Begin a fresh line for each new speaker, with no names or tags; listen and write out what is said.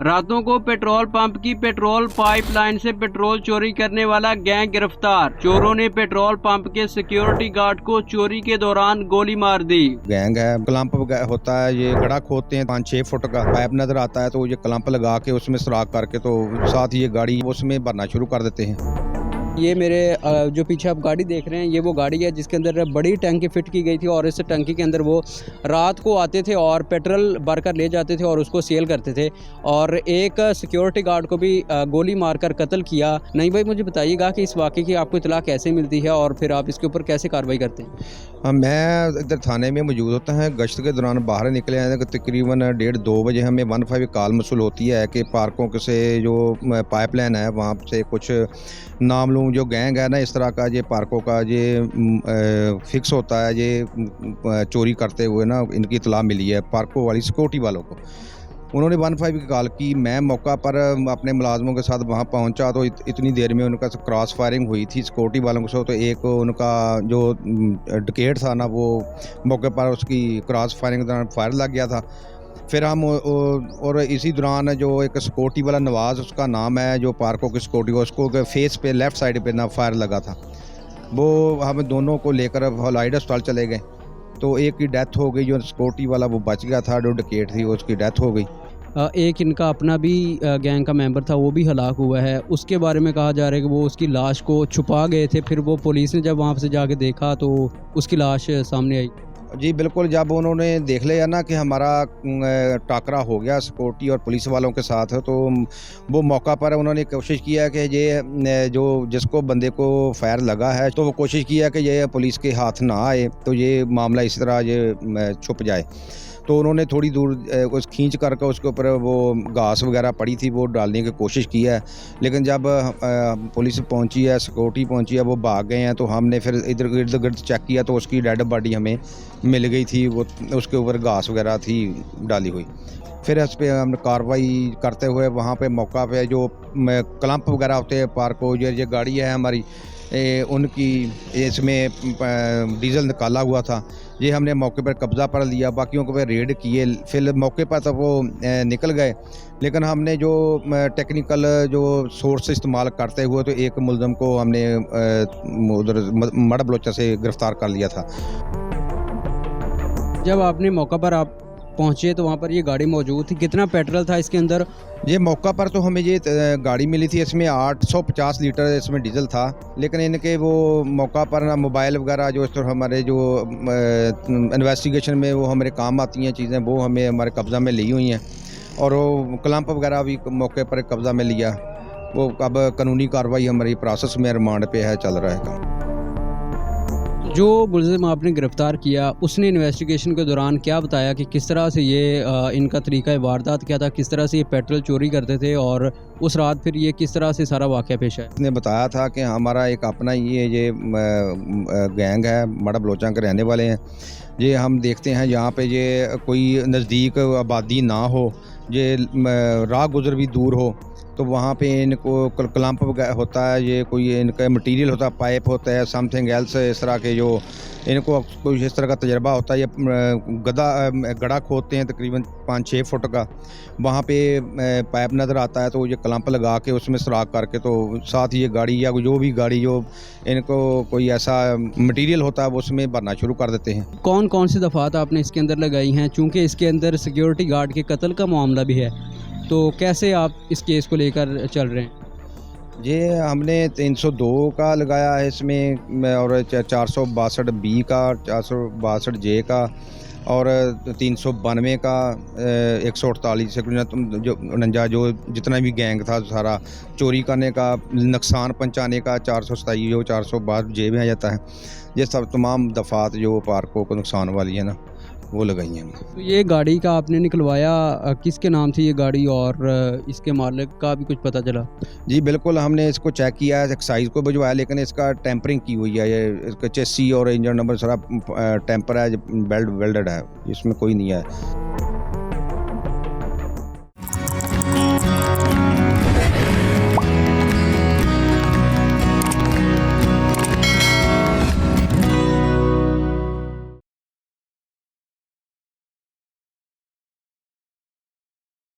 रातों को petrol pump की पेट्रोल पाइपलाइन से पेट्रोल चोरी करने वाला गैंग गिरफ्तार। चोरों ने पेट्रोल पंप के सिक्योरिटी गार्ड को चोरी के दौरान गोली मार दी।
गैंग है, क्लंप होता है, ये गड़ा खोदते हैं, 5-6 फुट का पाइप नजर आता है तो ये क्लंप लगा के उसमें सुराख करके तो साथ ये गाड़ी उसमें भरना शुरू कर देते हैं।
ये मेरे जो पीछे आप गाड़ी देख रहे हैं, ये वो गाड़ी है जिसके अंदर बड़ी टंकी फिट की गई थी और इस टंकी के अंदर वो रात को आते थे और पेट्रोल भरकर ले जाते थे और उसको सेल करते थे। और एक सिक्योरिटी गार्ड को भी गोली मारकर कत्ल किया। नहीं भाई, मुझे बताइएगा कि इस वाक़े की आपको इत्तला कैसे मिलती है और फिर आप इसके ऊपर कैसे कार्रवाई करते हैं?
हाँ, मैं इधर थाने में मौजूद होता है। गश्त के दौरान बाहर निकले हैं कि तकरीबन 1:30-2 बजे हमें 15 कॉल मसूल होती है कि पार्कों से जो पाइपलाइन है वहाँ से कुछ नामलूम जो गैंग है ना, इस तरह का ये पार्कों का ये फिक्स होता है, ये चोरी करते हुए ना इनकी इत्तला मिली है पार्कों वाली सिक्योरिटी वालों को। उन्होंने 15 की कॉल की। मैं मौका पर अपने मुलाजमों के साथ वहाँ पहुँचा तो इतनी देर में उनका क्रॉस फायरिंग हुई थी सिक्योरिटी वालों से। तो एक उनका जो डकैत था ना, वो मौके पर उसकी क्रॉस फायरिंग के दौरान फायर लग गया था। फिर हम और इसी दौरान जो एक सिक्योरिटी वाला नवाज़ उसका नाम है, जो पार्कों की सिक्योरिटी, उसको फेस पे लेफ़्ट साइड पे ना फायर लगा था। वो हम दोनों को लेकर हॉलाइड अस्पताल चले गए तो एक की डेथ हो गई। जो सिक्योरिटी वाला वो बच गया था, जो डकैत थी उसकी डेथ हो गई।
एक इनका अपना भी गैंग का मेंबर था, वो भी हलाक हुआ है। उसके बारे में कहा जा रहा है कि वो उसकी लाश को छुपा गए थे, फिर वो पुलिस ने जब वहाँ से जाके देखा तो उसकी लाश सामने आई।
जी बिल्कुल, जब उन्होंने देख लिया ना कि हमारा टाकरा हो गया सिक्योरिटी और पुलिस वालों के साथ, तो वो मौका पर उन्होंने कोशिश किया कि ये जो जिसको बंदे को फायर लगा है तो वो कोशिश किया कि ये पुलिस के हाथ ना आए, तो ये मामला इस तरह ये छुप जाए। तो उन्होंने थोड़ी दूर उस खींच करके उसके ऊपर वो घास वगैरह पड़ी थी वो डालने की कोशिश की है, लेकिन जब पुलिस पहुंची है, सिक्योरिटी पहुंची है, वो भाग गए हैं। तो हमने फिर इधर इर्द गिर्द चेक किया तो उसकी डेड बॉडी हमें मिल गई थी, वो उसके ऊपर घास वगैरह थी डाली हुई। फिर इस पर हमने कार्रवाई करते हुए वहाँ पे मौका पे जो क्लंप वगैरह होते हैं पार्कों, ये गाड़ी है हमारी, उनकी इसमें डीजल निकाला हुआ था, ये हमने मौके पर कब्ज़ा पर लिया। बाकियों को रेड किए, फिर मौके पर तो वो निकल गए, लेकिन हमने जो टेक्निकल जो सोर्स इस्तेमाल करते हुए तो एक मुलज़म को हमने उधर मड़ बलोचा से गिरफ़्तार कर लिया था।
जब आपने मौका पर आप पहुँचे तो वहाँ पर ये गाड़ी मौजूद थी, कितना पेट्रोल था इसके अंदर?
ये मौका पर तो हमें ये गाड़ी मिली थी, इसमें 850 लीटर इसमें डीजल था, लेकिन इनके वो मौका पर ना मोबाइल वगैरह जो इस तरह हमारे जो इन्वेस्टिगेशन में वो हमारे काम आती हैं चीज़ें, वो हमें हमारे कब्ज़ा में ली हुई हैं। और वो क्लंप वगैरह भी मौके पर कब्ज़ा में लिया। वो अब कानूनी कार्रवाई हमारी प्रोसेस में रिमांड पे है, चल रहा है।
जो मुलज़िम आपने गिरफ़्तार किया, उसने इन्वेस्टिगेशन के दौरान क्या बताया कि किस तरह से ये इनका तरीक़ा वारदात क्या था, किस तरह से ये पेट्रोल चोरी करते थे और उस रात फिर ये किस तरह से सारा वाक़या पेश आया?
उसने बताया था कि हमारा एक अपना ये गैंग है, मड़ा बलोचा के रहने वाले हैं। ये हम देखते हैं यहाँ पे ये कोई नज़दीक आबादी ना हो, ये राह गुज़र भी दूर हो, तो वहाँ पे इनको क्लंप होता है, ये कोई इनका मटेरियल होता है, पाइप होता है, समथिंग एल्स, इस तरह के जो इनको कुछ इस तरह का तजर्बा होता है। ये गड़ा खोदते हैं तकरीबन 5-6 फुट का, वहाँ पे पाइप नज़र आता है तो ये क्लंप लगा के उसमें सुराख करके तो साथ ये गाड़ी या जो भी गाड़ी जो इनको कोई ऐसा मटेरियल होता है वो उसमें भरना शुरू कर देते हैं।
कौन कौन सी दफ़ात आपने इसके अंदर लगाई हैं? चूँकि इसके अंदर सिक्योरिटी गार्ड के कत्ल का मामला भी है, तो कैसे आप इस केस को लेकर चल रहे हैं?
ये हमने 302 का लगाया है इसमें, और 462 का, 462 का और 392 का, 148 जो 49 जो जितना भी गैंग था सारा चोरी करने का, नुकसान पहुंचाने का 427 जो 462 में आ जाता है। ये सब तमाम दफ़ात जो पार्कों को नुकसान वाली है ना, वो लगाई हैं।
तो ये गाड़ी का आपने निकलवाया, किसके नाम थी ये गाड़ी और इसके मालिक का भी कुछ पता चला?
जी बिल्कुल, हमने इसको चेक किया है, एक्साइज को भिजवाया, लेकिन इसका टेम्परिंग की हुई है। ये इसका चेसी और इंजन नंबर सारा टेम्पर है, बेल्ट वेल्डेड है, इसमें कोई नहीं है।